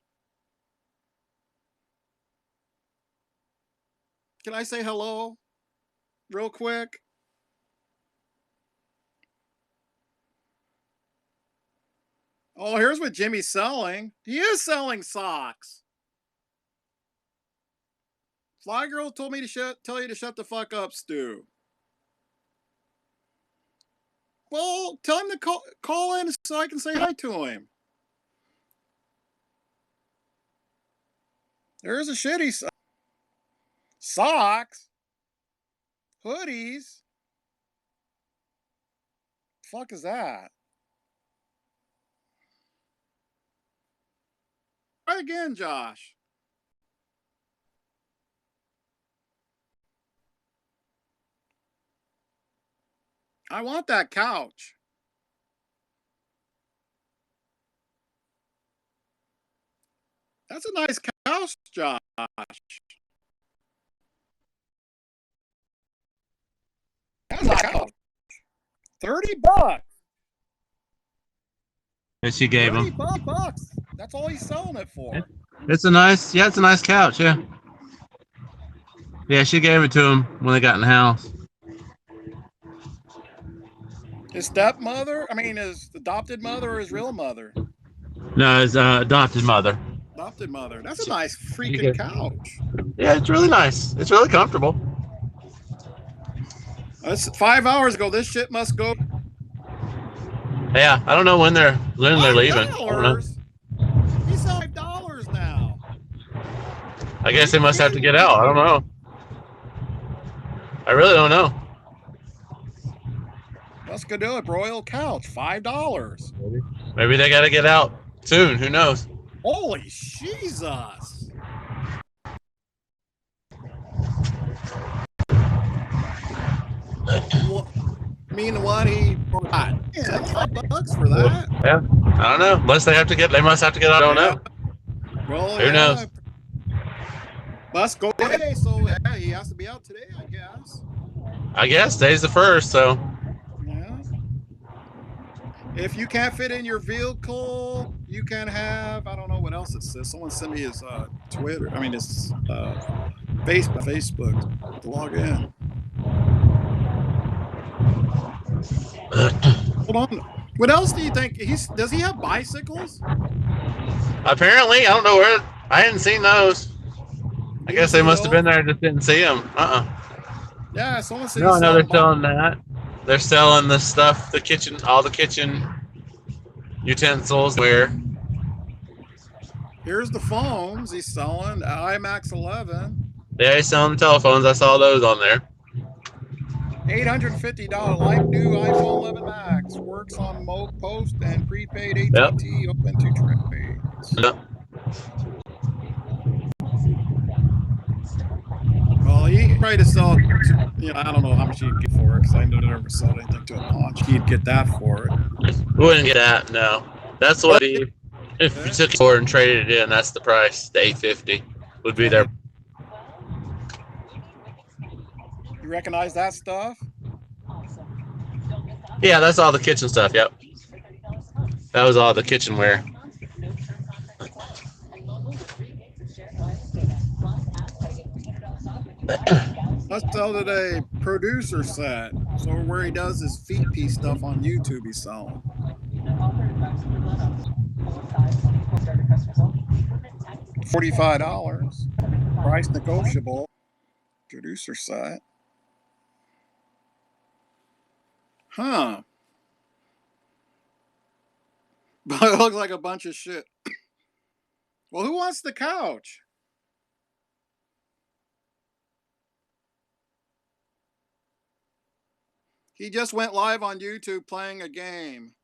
Can I say hello? Real quick. Oh, here's what Jimmy's selling. He is selling socks. Fly Girl told me to tell you to shut the fuck up, Stu. Well, tell him to call in so I can say hi to him. There's a shitty socks, hoodies. Fuck is that? Try again, Josh. I want that couch. That's a nice couch, Josh. That's a couch. $30. Yes, she gave him. $30. That's all he's selling it for. It's a nice couch, yeah. Yeah, she gave it to him when they got in the house. His stepmother? I mean, his adopted mother or his real mother? No, his adopted mother. Adopted mother. That's a nice freaking couch. Yeah, it's really nice. It's really comfortable. That's 5 hours ago. This shit must go. Yeah, I don't know when they're leaving. I don't know. $5? He's $5 now. I Are guess you they must have to kidding get me? out. I don't know. I really don't know. Muscadilla broiled couch, $5. Maybe they got to get out soon. Who knows? Holy Jesus! What? I mean, the one he got. Yeah, $5 for Well, that. yeah, I don't know. Unless they have to get, they must have to get out. I don't Yeah. know. Well, Who yeah. knows? Must go today, so yeah, he has to be out today, I guess. I guess today's the first, so. Yeah. If you can't fit in your vehicle, you can have, I don't know what else it says. Someone sent me his Twitter. I mean his Facebook to log in. Hold on. What else do you think? Does he have bicycles? Apparently, I don't know where. I hadn't seen those. I Didn't guess they see must have those? been there and just didn't see them. Yeah, someone said No, he's I know they're selling selling that. They're selling the stuff, the kitchen, all the kitchen utensils. Where? Here's the phones he's selling. IMAX 11. Yeah, he's selling telephones. I saw those on there. $850 like new iPhone 11 Max. Works on post and prepaid Yep. AT&T. Open to trades. Yep. Well, he tried to sell it to, I don't know how much he'd get for it because I never sold anything to a paunch. He'd get that for it. We wouldn't get that. No, that's what he. If you took it for and traded it in, that's the price. The $850 would be their. You recognize that stuff? Yeah, that's all the kitchen stuff. Yep. That was all the kitchenware. Let's sell it a producer set. So where he does his feet piece stuff on YouTube, he's selling. $45. Price negotiable. Producer set. Huh. But it looks like a bunch of shit. Well, who wants the couch? He just went live on YouTube playing a game.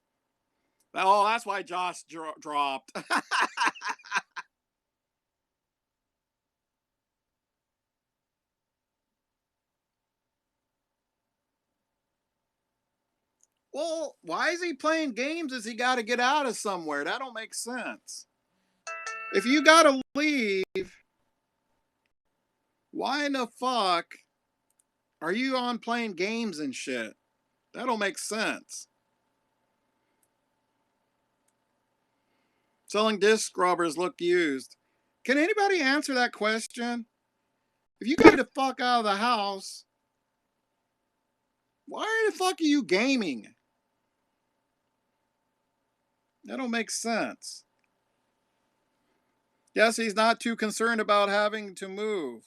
Oh, that's why Josh dropped. Well, why is he playing games if he got to get out of somewhere? That don't make sense. If you got to leave, why in the fuck are you on playing games and shit? That don't make sense. Selling disc scrubbers look used. Can anybody answer that question? If you get the fuck out of the house, why the fuck are you gaming? That don't make sense. Yes, he's not too concerned about having to move.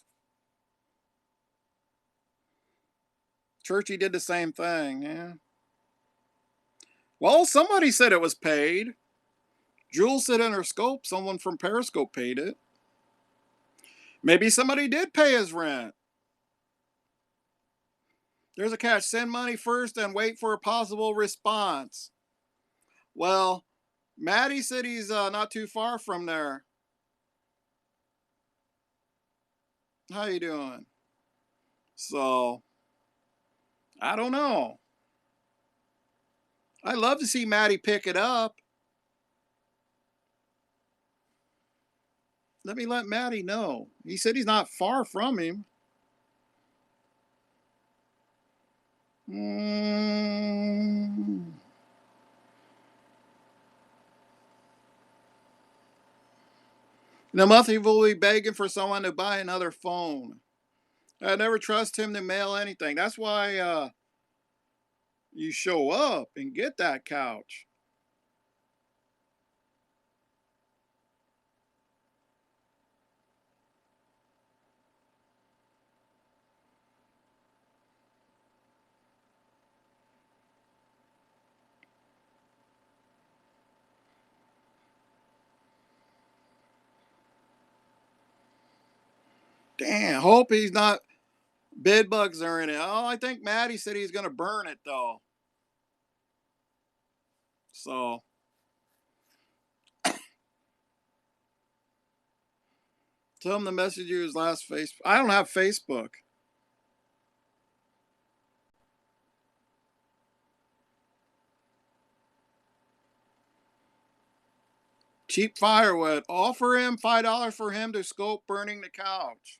Churchy did the same thing, yeah. Well, somebody said it was paid. Jules said in her scope, someone from Periscope paid it. Maybe somebody did pay his rent. There's a catch. Send money first and wait for a possible response. Well, Maddie said he's not too far from there. How you doing? So, I don't know. I'd love to see Maddie pick it up. Let me let Maddie know. He said he's not far from him. The monthly will be begging for someone to buy another phone. I never trust him to mail anything. That's why you show up and get that couch. Damn, hope he's not bed bugs are in it. Oh, I think Maddie said he's going to burn it though. So tell him to message you his last Facebook. I don't have Facebook. Cheap firewood. Offer him $5 for him to scope burning the couch.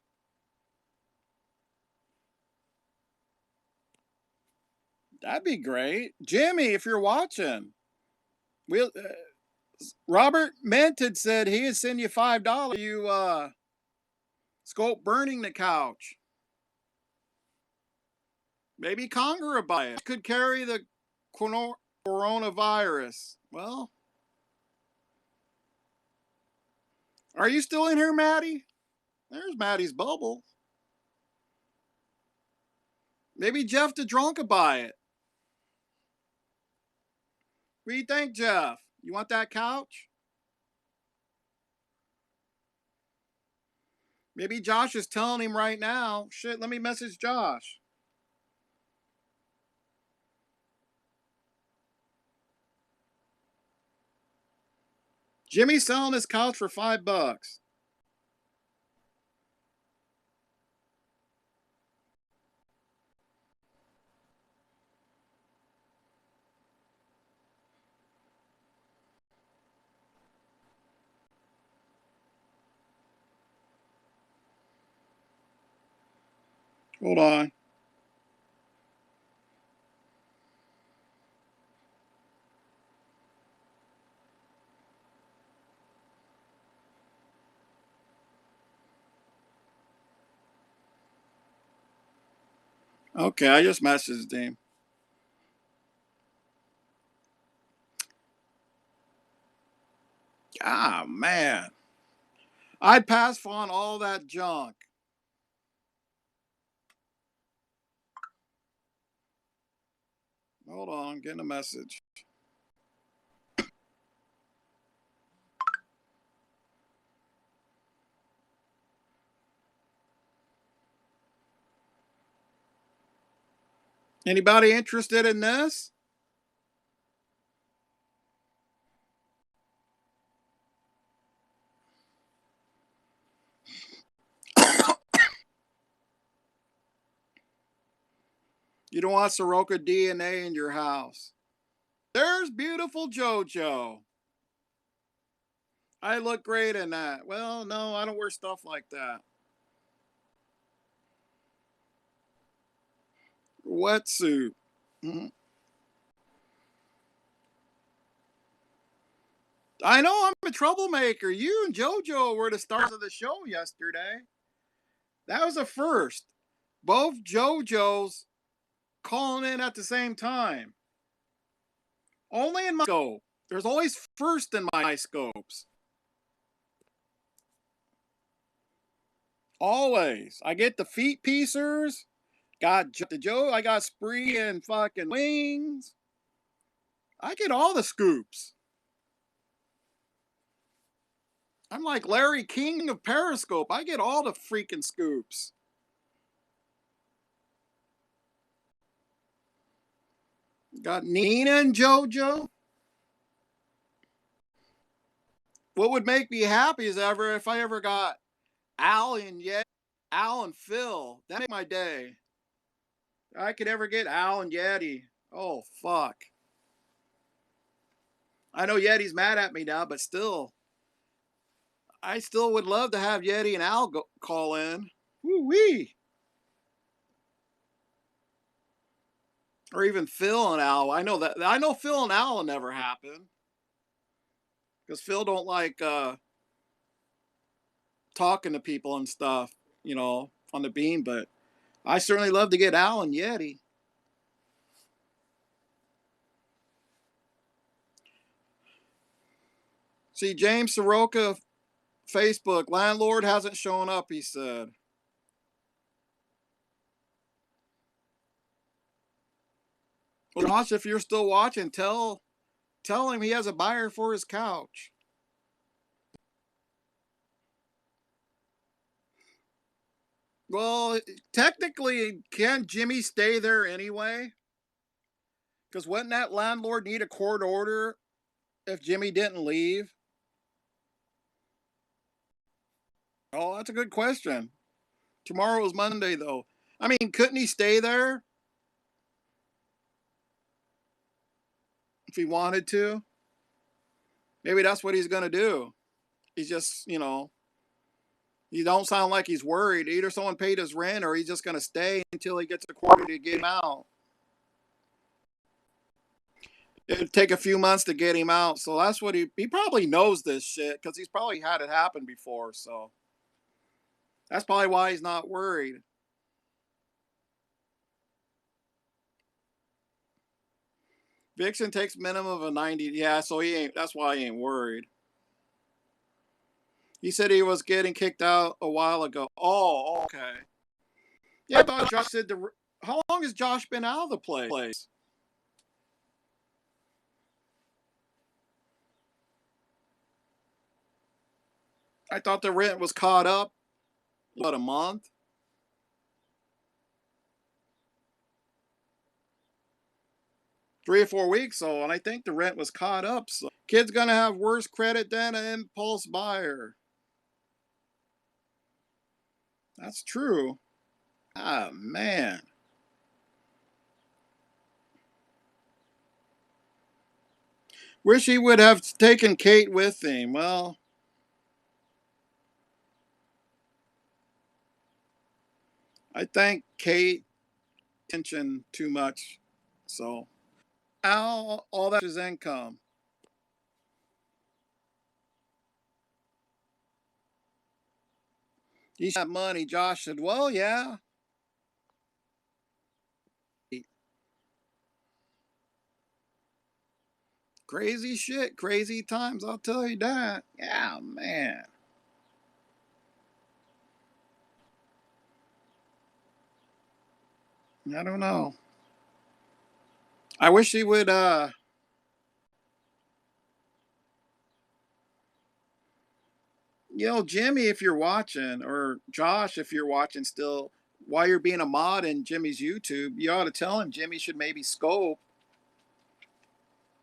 That'd be great. Jimmy, if you're watching, we'll Robert Mented said he'd send you $5. You scope burning the couch. Maybe Congress will buy it. Could carry the coronavirus. Well, are you still in here, Maddie? There's Maddie's bubble. Maybe Jeff the drunk will buy it. What do you think, Jeff? You want that couch? Maybe Josh is telling him right now. Shit, let me message Josh. Jimmy's selling his couch for $5. Hold on. Okay, I just messaged him. Ah, man. I'd pass on all that junk. Hold on, getting a message. Anybody interested in this? You don't want Soroka DNA in your house. There's beautiful JoJo. I look great in that. Well, no, I don't wear stuff like that. Wetsuit. Mm-hmm. I know I'm a troublemaker. You and JoJo were the stars of the show yesterday. That was a first. Both JoJo's calling in at the same time. Only in my scope. There's always first in my scopes. Always. I get the feet piecers. Got the Joe. I got Spree and fucking Wings. I get all the scoops. I'm like Larry King of Periscope. I get all the freaking scoops. Got Nina and JoJo. What would make me happy is if I ever got Al and Al and Phil. That'd make my day. I could ever get Al and Yeti. Oh fuck. I know Yeti's mad at me now, but still, I still would love to have Yeti and Al call in. Woo wee. Or even Phil and Al. I know Phil and Al will never happen. Because Phil don't like talking to people and stuff, on the beam, but I certainly love to get Al and Yeti. See, James Soroka, Facebook, landlord hasn't shown up, he said. Well, Josh, if you're still watching, tell him he has a buyer for his couch. Well, technically, can't Jimmy stay there anyway? Because wouldn't that landlord need a court order if Jimmy didn't leave? Oh, that's a good question. Tomorrow is Monday, though. I mean, couldn't he stay there if he wanted to? Maybe that's what he's going to do. He's just, he don't sound like he's worried. Either someone paid his rent or he's just going to stay until he gets a court to get him out. It'd take a few months to get him out. So that's what he probably knows this shit because he's probably had it happen before. So that's probably why he's not worried. Vixen takes minimum of 90. Yeah, so that's why he ain't worried. He said he was getting kicked out a while ago. Oh, okay. Yeah, I thought Josh said how long has Josh been out of the place? I thought the rent was caught up about a month. Three or 4 weeks, so, and I think the rent was caught up. So kid's gonna have worse credit than an impulse buyer. That's true. Ah, man. Wish he would have taken Kate with him. Well, I think Kate attention too much. So all that is income. He got money. Josh said, well, yeah. Crazy shit, crazy times, I'll tell you that. Yeah, man. I don't know. I wish he would Jimmy, if you're watching, or Josh, if you're watching still, while you're being a mod in Jimmy's YouTube, you ought to tell him Jimmy should maybe scope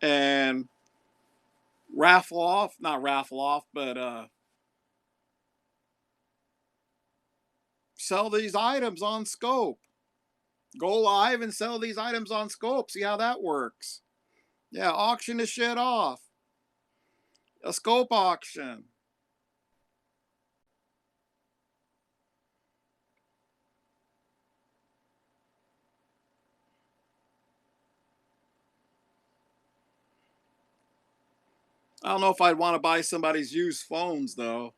and not raffle off, but sell these items on scope. Go live and sell these items on scope. See how that works. Yeah, auction the shit off. A scope auction. I don't know if I'd want to buy somebody's used phones though.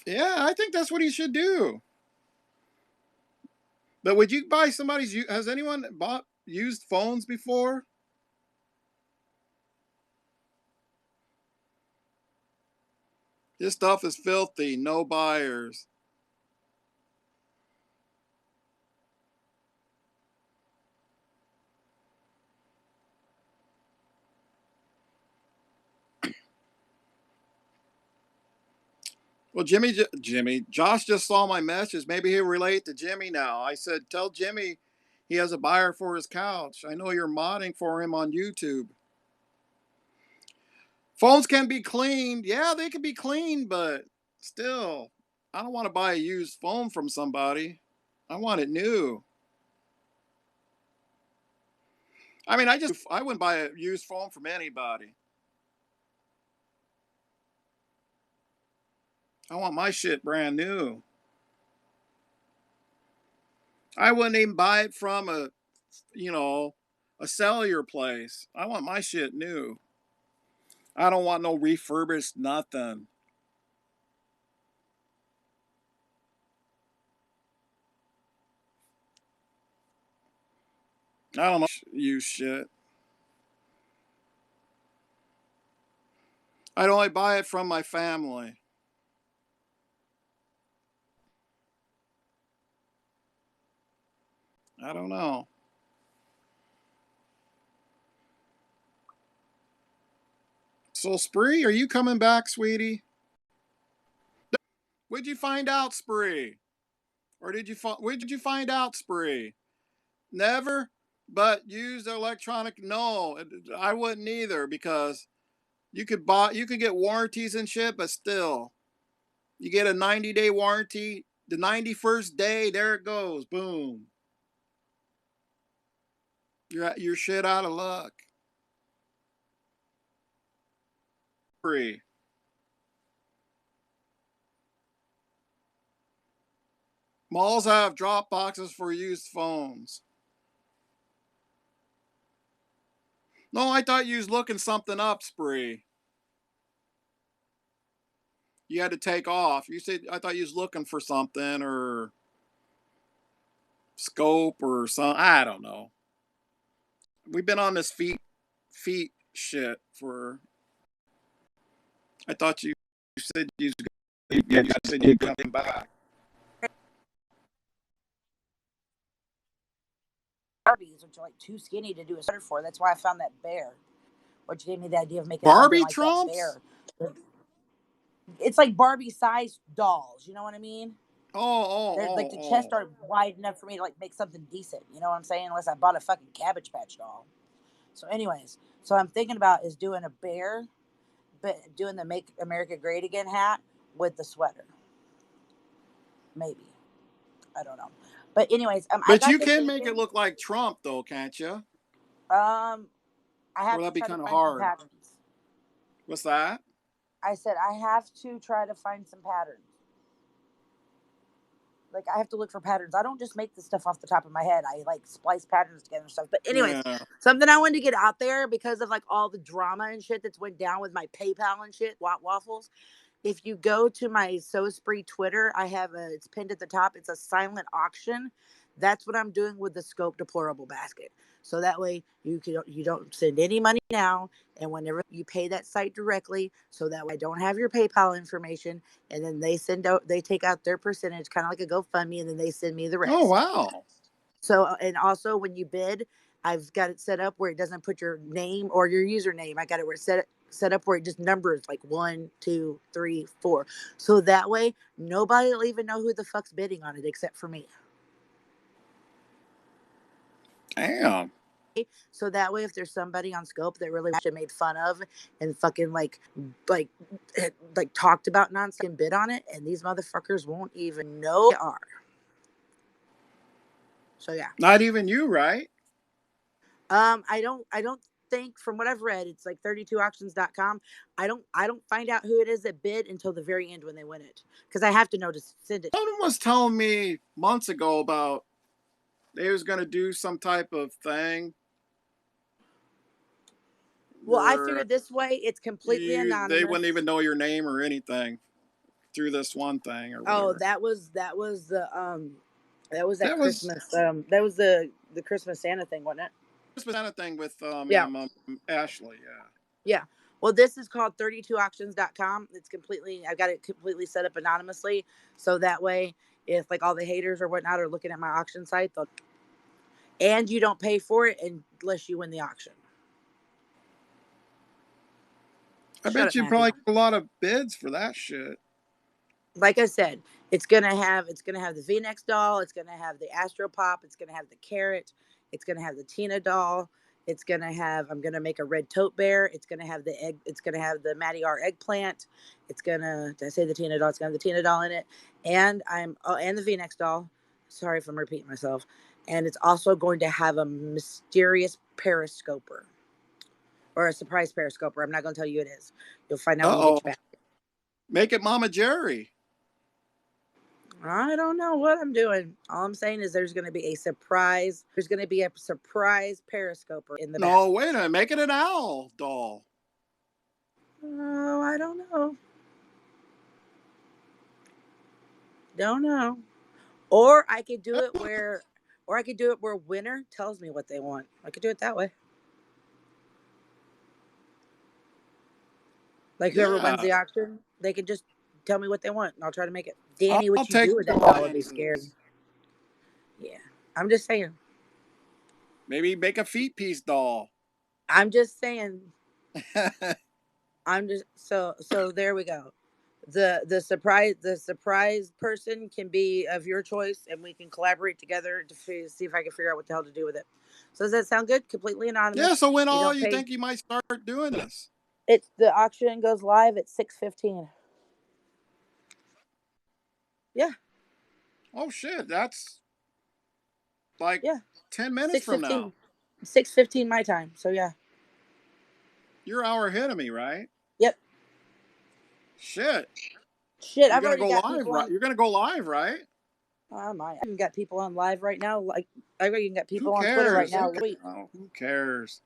Yeah, I think that's what he should do. But would you buy has anyone bought used phones before? This stuff is filthy, no buyers. Well, Josh just saw my message. Maybe he'll relate to Jimmy now. I said, tell Jimmy he has a buyer for his couch. I know you're modding for him on YouTube. Phones can be cleaned. Yeah, they can be cleaned, but still, I don't want to buy a used phone from somebody. I want it new. I mean, I wouldn't buy a used phone from anybody. I want my shit brand new. I wouldn't even buy it from a cellular place. I want my shit new. I don't want no refurbished nothing. I don't know use shit. I'd only buy it from my family. I don't know. So, Spree, are you coming back, sweetie? What'd you find out, Spree? Or where'd you find out, Spree? Never, but use electronic. No, I wouldn't either, because you could get warranties and shit, but still, you get a 90-day warranty. The 91st day, there it goes, boom. You're shit out of luck. Free. Malls have drop boxes for used phones. No, I thought you was looking something up, Spree. You had to take off. You said, I thought you was looking for something, or scope or something. I don't know. We've been on this feet shit for. I thought you said you said you'd come back. Barbies, which are like too skinny to do a sweater for. That's why I found that bear, which gave me the idea of making Barbie something like trumps? that bear. It's like Barbie-sized dolls. You know what I mean? Like the chest aren't wide enough for me to like make something decent. You know what I'm saying? Unless I bought a fucking Cabbage Patch doll. So, anyways, so I'm thinking about is doing a bear, but doing the Make America Great Again hat with the sweater. Maybe. I don't know. But anyways, but you can make it look like Trump, though, can't you? I have to try be to kind of find hard. some patterns. What's that? I said I have to try to find some patterns. Like I have to look for patterns. I don't just make this stuff off the top of my head. I like splice patterns together and stuff. But anyways, something I wanted to get out there because of like all the drama and shit that's went down with my PayPal and shit, waffles. If you go to my So Spree Twitter, I have it's pinned at the top. It's a silent auction. That's what I'm doing with the Scope Deplorable basket. So that way you don't send any money now, and whenever you pay that site directly, so that way I don't have your PayPal information, and then they take out their percentage, kind of like a GoFundMe, and then they send me the rest. Oh wow! So and also when you bid, I've got it set up where it doesn't put your name or your username. I got it where it's set up where it just numbers like 1, 2, 3, 4. So that way nobody will even know who the fuck's bidding on it except for me. Damn. So that way, if there's somebody on Scope that really made fun of and fucking like talked about nonsense and bid on it, and these motherfuckers won't even know they are. So yeah. Not even you, right? I don't think, from what I've read, it's like 32auctions.com. I don't find out who it is that bid until the very end when they win it, because I have to know to send it. Someone was telling me months ago about they was going to do some type of thing. Well, I figured this way it's completely anonymous. They wouldn't even know your name or anything through this one thing or whatever. Oh, that was Christmas. That was the Christmas Santa thing, wasn't it? Christmas Santa thing with Ashley, yeah. Yeah. Well, this is called 32auctions.com. I've got it completely set up anonymously. So that way, if like all the haters or whatnot are looking at my auction site, and you don't pay for it unless you win the auction. I bet you probably get a lot of bids for that shit. Like I said, it's gonna have the V-Nex doll, it's gonna have the Astro Pop, it's gonna have the Carrot, it's gonna have the Tina doll, I'm gonna make a red tote bear, it's gonna have the egg, it's gonna have the Maddie R eggplant, did I say the Tina doll? It's gonna have the Tina doll in it, and the V-Nex doll. Sorry if I'm repeating myself. And it's also going to have a mysterious periscoper. Or a surprise periscoper. I'm not going to tell you it is. You'll find out when you get your basket. Make it Mama Jerry. I don't know what I'm doing. All I'm saying is there's going to be a surprise. There's going to be a surprise periscoper in the basket. No, wait a minute. Make it an owl doll. Oh, I don't know. Don't know. Or I could do it where winner tells me what they want. I could do it that way. Like whoever wins the auction, they can just tell me what they want, and I'll try to make it. Danny, what you do with that doll would be scary. Yeah, I'm just saying. Maybe make a feet piece doll. I'm just saying. I'm just so there we go. The surprise person can be of your choice, and we can collaborate together to see if I can figure out what the hell to do with it. So does that sound good? Completely anonymous. Yeah. So when You all don't you pay. think you might start doing this? It's the auction goes live at 6:15. Yeah. Oh shit, that's like Yeah. 10 minutes Six from now. fifteen. 6:15 my time. So yeah. You're an hour ahead of me, right? Yep. Shit. Shit. You're I've gonna already go got live, people right? on. You're gonna go live, right? I even got people on live right now. Like I already got Who people on Twitter right cares? now. Who cares?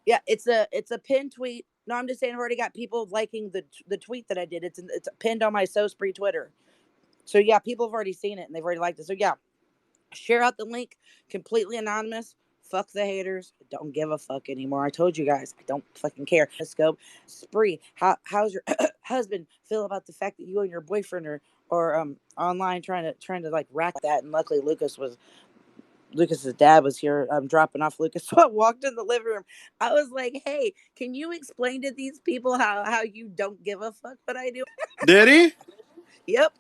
Yeah, it's a pinned tweet. No, I'm just saying I've already got people liking the tweet that I did. It's pinned on my So Spree Twitter. So yeah, people have already seen it and they've already liked it. So yeah, share out the link, completely anonymous. Fuck the haters. Don't give a fuck anymore. I told you guys, I don't fucking care. Scope Spree. How's your husband feel about the fact that you and your boyfriend are online trying to like rack that? And luckily Lucas's dad was here dropping off Lucas. So I walked in the living room. I was like, hey, can you explain to these people how you don't give a fuck what I do? Did he? Yep.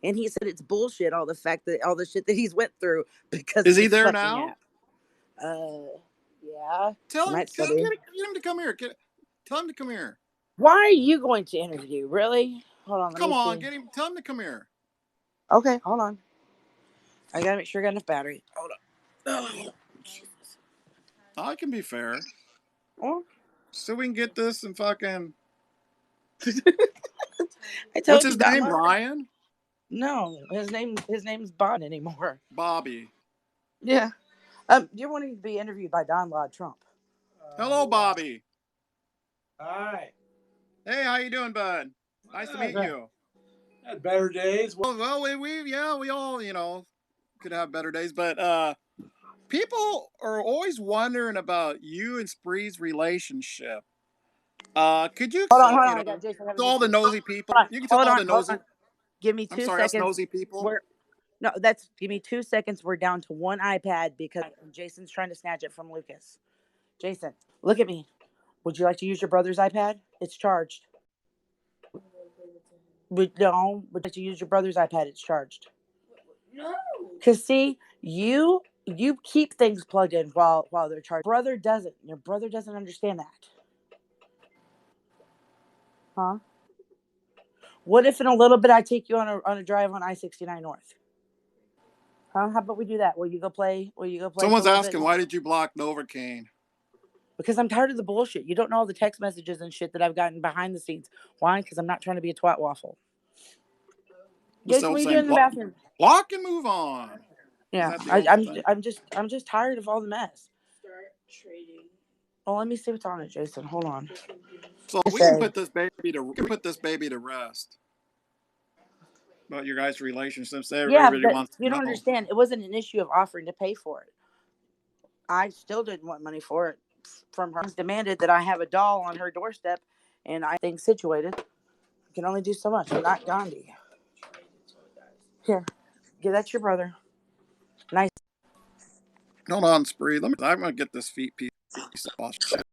And he said it's bullshit, all the shit that he's went through because Is of he this there fucking now? app. Yeah. Tell He him. might still be. Get him to come here. Tell him to come here. Why are you going to interview? Really? Hold on, let Come me on, see. get him. Tell him to come here. Okay, hold on. I gotta make sure I got enough battery. Hold on. Oh, Jesus. I can be fair. Oh. So we can get this and fucking. I What's told you, his name? Donlod. Ryan? No, his name's Bob anymore. Bobby. Yeah. You're wanting to be interviewed by Donlod Trump. Hello, Bobby. Hi. Hey, how you doing, bud? Nice to meet you. Had better days. Well, we all could have better days, but people are always wondering about you and Spree's relationship. Could you, Hold on. I got Jason having to all the issues. nosy people, you can tell all the Hold nosy. on. Give me I'm 2 sorry, us seconds. nosy people. Give me 2 seconds. We're down to one iPad because Jason's trying to snatch it from Lucas. Jason, look at me. Would you like to use your brother's iPad? It's charged. Would you like to use your brother's iPad? It's charged. No. Cause see, you keep things plugged in while they're charged. Brother doesn't. Your brother doesn't understand that. Huh? What if in a little bit I take you on a drive on I-69 North? Huh? How about we do that? Will you go play? Someone's for a little asking, bit? why did you block Novocaine? Because I'm tired of the bullshit. You don't know all the text messages and shit that I've gotten behind the scenes. Why? Because I'm not trying to be a twat waffle. Jason, what are you doing in the bathroom? Block and move on. Yeah, Is that the old thing? I'm just tired of all the mess. Start trading. Well, let me see what's on it, Jason. Hold on. So we can put this baby to rest. About your guys' relationships, everybody but wants to you don't know. understand. It wasn't an issue of offering to pay for it. I still didn't want money for it from her. Demanded that I have a doll on her doorstep, and I think situated. I can only do so much. I'm not Gandhi. Here, give that to your brother. Nice. Hold on, Spree. I'm gonna get this feet piece off shit.